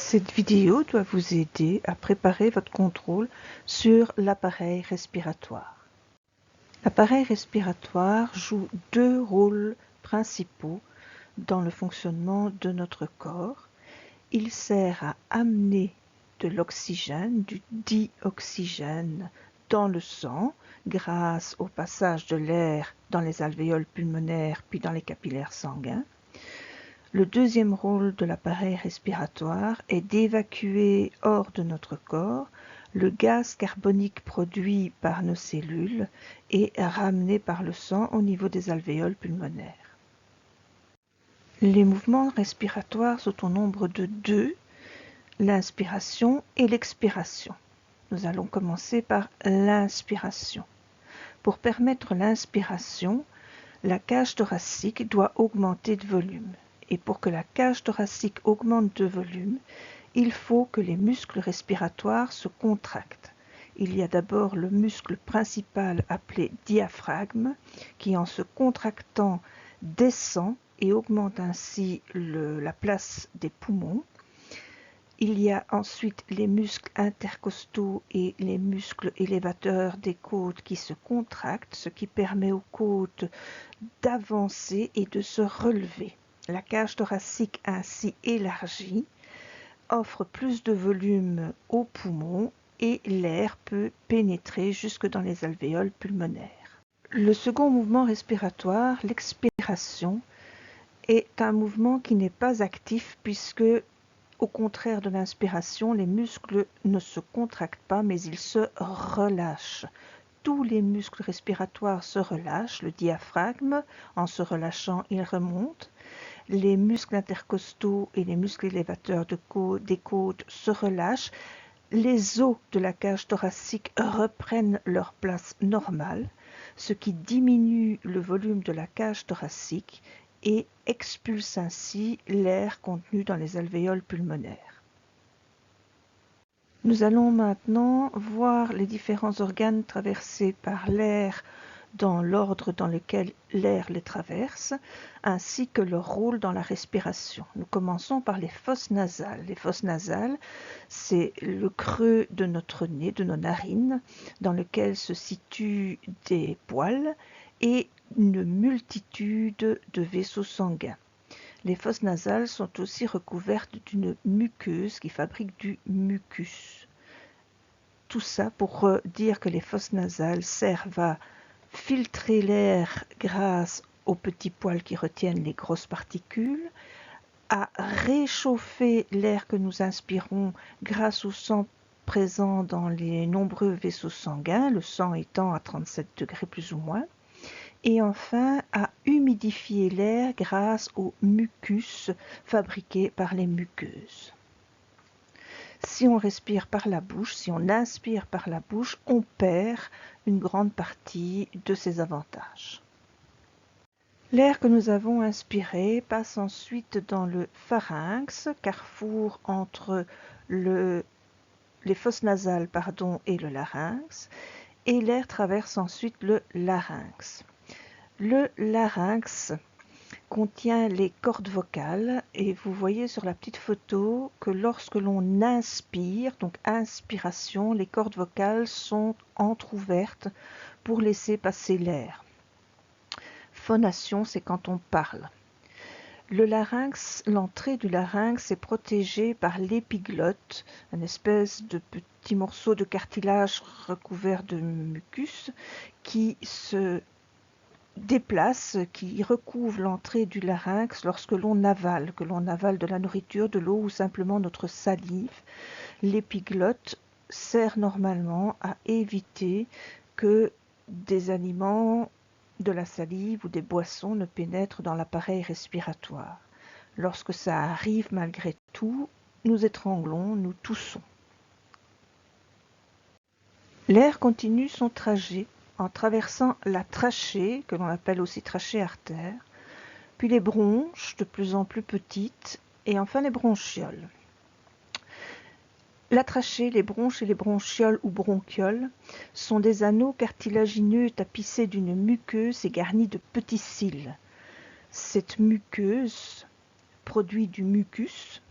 Cette vidéo doit vous aider à préparer votre contrôle sur l'appareil respiratoire. L'appareil respiratoire joue deux rôles principaux dans le fonctionnement de notre corps. Il sert à amener de l'oxygène, du dioxygène dans le sang grâce au passage de l'air dans les alvéoles pulmonaires puis dans les capillaires sanguins. Le deuxième rôle de l'appareil respiratoire est d'évacuer hors de notre corps le gaz carbonique produit par nos cellules et ramené par le sang au niveau des alvéoles pulmonaires. Les mouvements respiratoires sont au nombre de deux, l'inspiration et l'expiration. Nous allons commencer par l'inspiration. Pour permettre l'inspiration, la cage thoracique doit augmenter de volume. Et pour que la cage thoracique augmente de volume, il faut que les muscles respiratoires se contractent. Il y a d'abord le muscle principal appelé diaphragme qui, en se contractant, descend et augmente ainsi la place des poumons. Il y a ensuite les muscles intercostaux et les muscles élévateurs des côtes qui se contractent, ce qui permet aux côtes d'avancer et de se relever. La cage thoracique ainsi élargie offre plus de volume aux poumons et l'air peut pénétrer jusque dans les alvéoles pulmonaires. Le second mouvement respiratoire, l'expiration, est un mouvement qui n'est pas actif puisque, au contraire de l'inspiration, les muscles ne se contractent pas mais ils se relâchent. Tous les muscles respiratoires se relâchent, le diaphragme, en se relâchant, il remonte. Les muscles intercostaux et les muscles élévateurs des côtes se relâchent. Les os de la cage thoracique reprennent leur place normale, ce qui diminue le volume de la cage thoracique et expulse ainsi l'air contenu dans les alvéoles pulmonaires. Nous allons maintenant voir les différents organes traversés par l'air dans l'ordre dans lequel l'air les traverse, ainsi que leur rôle dans la respiration. Nous commençons par les fosses nasales. Les fosses nasales, c'est le creux de notre nez, de nos narines, dans lequel se situent des poils et une multitude de vaisseaux sanguins. Les fosses nasales sont aussi recouvertes d'une muqueuse qui fabrique du mucus. Tout ça pour dire que les fosses nasales servent à filtrer l'air grâce aux petits poils qui retiennent les grosses particules, à réchauffer l'air que nous inspirons grâce au sang présent dans les nombreux vaisseaux sanguins, le sang étant à 37 degrés plus ou moins, et enfin à humidifier l'air grâce au mucus fabriqué par les muqueuses. Si on respire par la bouche, si on inspire par la bouche, on perd une grande partie de ses avantages. L'air que nous avons inspiré passe ensuite dans le pharynx, carrefour entre les fosses nasales et le larynx, et l'air traverse ensuite le larynx. Le larynx contient les cordes vocales et vous voyez sur la petite photo que lorsque l'on inspire, donc inspiration, les cordes vocales sont entrouvertes pour laisser passer l'air. Phonation, c'est quand on parle. Le larynx, l'entrée du larynx est protégée par l'épiglotte, une espèce de petit morceau de cartilage recouvert de mucus qui se déplace, qui recouvre l'entrée du larynx lorsque l'on avale, que l'on avale de la nourriture, de l'eau ou simplement notre salive. L'épiglotte sert normalement à éviter que des aliments, de la salive ou des boissons ne pénètrent dans l'appareil respiratoire. Lorsque ça arrive malgré tout, nous étranglons, nous toussons. L'air continue son trajet en traversant la trachée, que l'on appelle aussi trachée artère, puis les bronches de plus en plus petites, et enfin les bronchioles. La trachée, les bronches et les bronchioles ou bronchioles sont des anneaux cartilagineux tapissés d'une muqueuse et garnis de petits cils. Cette muqueuse produit du mucus,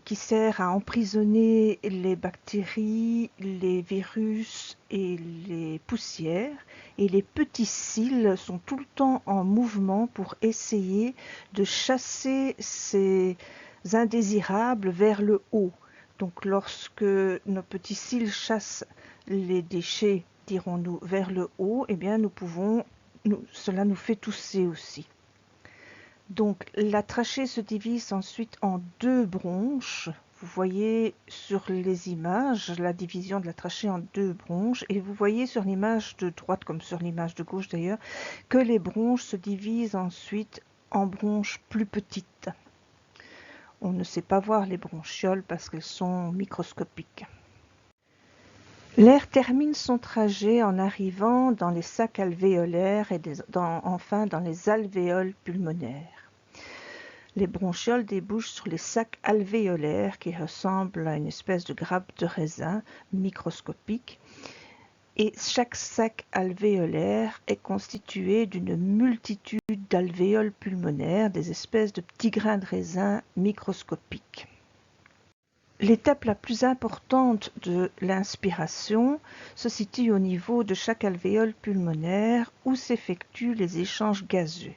qui sert à emprisonner les bactéries, les virus et les poussières. Et les petits cils sont tout le temps en mouvement pour essayer de chasser ces indésirables vers le haut. Donc lorsque nos petits cils chassent les déchets, dirons-nous, vers le haut, eh bien cela nous fait tousser aussi. Donc la trachée se divise ensuite en deux bronches. Vous voyez sur les images la division de la trachée en deux bronches et vous voyez sur l'image de droite comme sur l'image de gauche d'ailleurs que les bronches se divisent ensuite en bronches plus petites. On ne sait pas voir les bronchioles parce qu'elles sont microscopiques. L'air termine son trajet en arrivant dans les sacs alvéolaires et enfin dans les alvéoles pulmonaires. Les bronchioles débouchent sur les sacs alvéolaires qui ressemblent à une espèce de grappe de raisin microscopique. Et chaque sac alvéolaire est constitué d'une multitude d'alvéoles pulmonaires, des espèces de petits grains de raisin microscopiques. L'étape la plus importante de l'inspiration se situe au niveau de chaque alvéole pulmonaire où s'effectuent les échanges gazeux.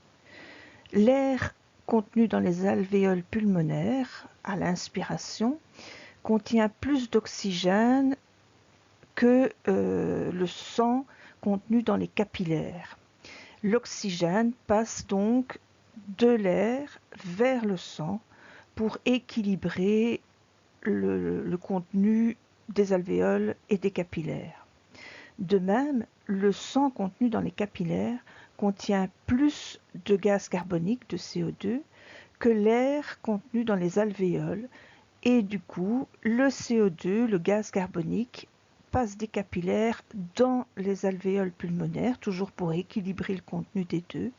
L'air contenu dans les alvéoles pulmonaires à l'inspiration contient plus d'oxygène que le sang contenu dans les capillaires. L'oxygène passe donc de l'air vers le sang pour équilibrer le contenu des alvéoles et des capillaires. De même, le sang contenu dans les capillaires contient plus de gaz carbonique, de CO2, que l'air contenu dans les alvéoles et du coup, le CO2, le gaz carbonique, passe des capillaires dans les alvéoles pulmonaires, toujours pour équilibrer le contenu des deux,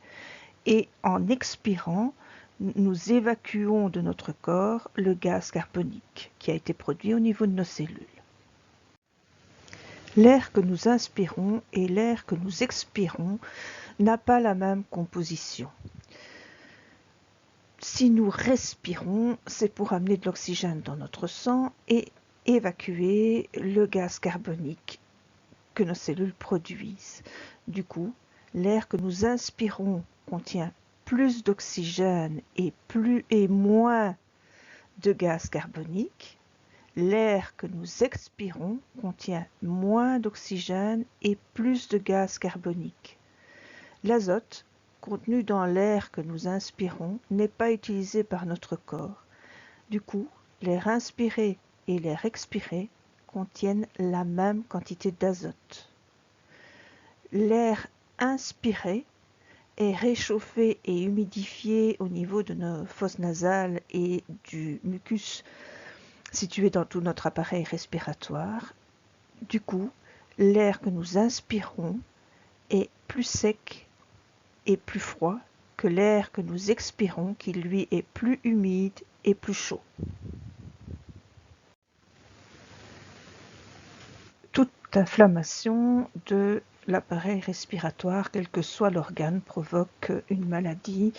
et en expirant, nous évacuons de notre corps le gaz carbonique qui a été produit au niveau de nos cellules. L'air que nous inspirons et l'air que nous expirons n'a pas la même composition. Si nous respirons, c'est pour amener de l'oxygène dans notre sang et évacuer le gaz carbonique que nos cellules produisent. Du coup, l'air que nous inspirons contient plus d'oxygène et moins de gaz carbonique. L'air que nous expirons contient moins d'oxygène et plus de gaz carbonique. L'azote contenu dans l'air que nous inspirons n'est pas utilisé par notre corps. Du coup, l'air inspiré et l'air expiré contiennent la même quantité d'azote. L'air inspiré est réchauffé et humidifié au niveau de nos fosses nasales et du mucus situé dans tout notre appareil respiratoire. Du coup, l'air que nous inspirons est plus sec et plus froid que l'air que nous expirons qui lui est plus humide et plus chaud. Toute inflammation de l'appareil respiratoire, quel que soit l'organe, provoque une maladie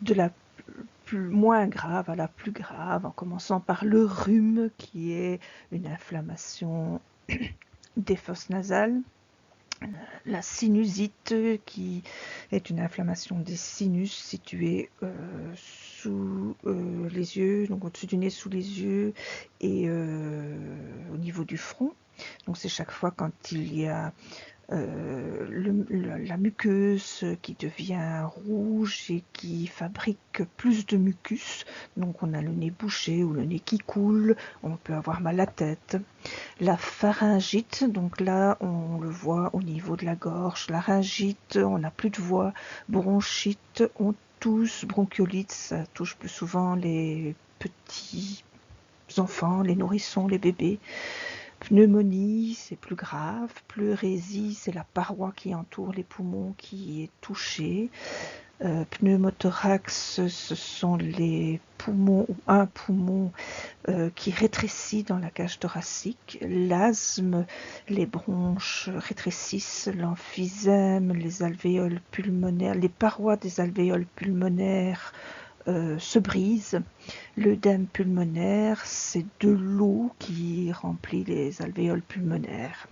de la moins grave à la plus grave, en commençant par le rhume qui est une inflammation des fosses nasales, la sinusite qui est une inflammation des sinus situés sous les yeux, donc au-dessus du nez, sous les yeux et au niveau du front. Donc c'est chaque fois quand il y a la muqueuse qui devient rouge et qui fabrique plus de mucus, donc on a le nez bouché ou le nez qui coule, on peut avoir mal à la tête. La pharyngite, donc là on le voit au niveau de la gorge, laryngite, on n'a plus de voix, bronchite, on tousse, bronchiolite, ça touche plus souvent les petits enfants, les nourrissons, les bébés. Pneumonie, c'est plus grave. Pleurésie, c'est la paroi qui entoure les poumons qui est touchée. Pneumothorax, ce sont les poumons ou un poumon qui rétrécit dans la cage thoracique. L'asthme, les bronches rétrécissent. L'emphysème, les alvéoles pulmonaires, les parois des alvéoles pulmonaires se brise. L'œdème pulmonaire, c'est de l'eau qui remplit les alvéoles pulmonaires.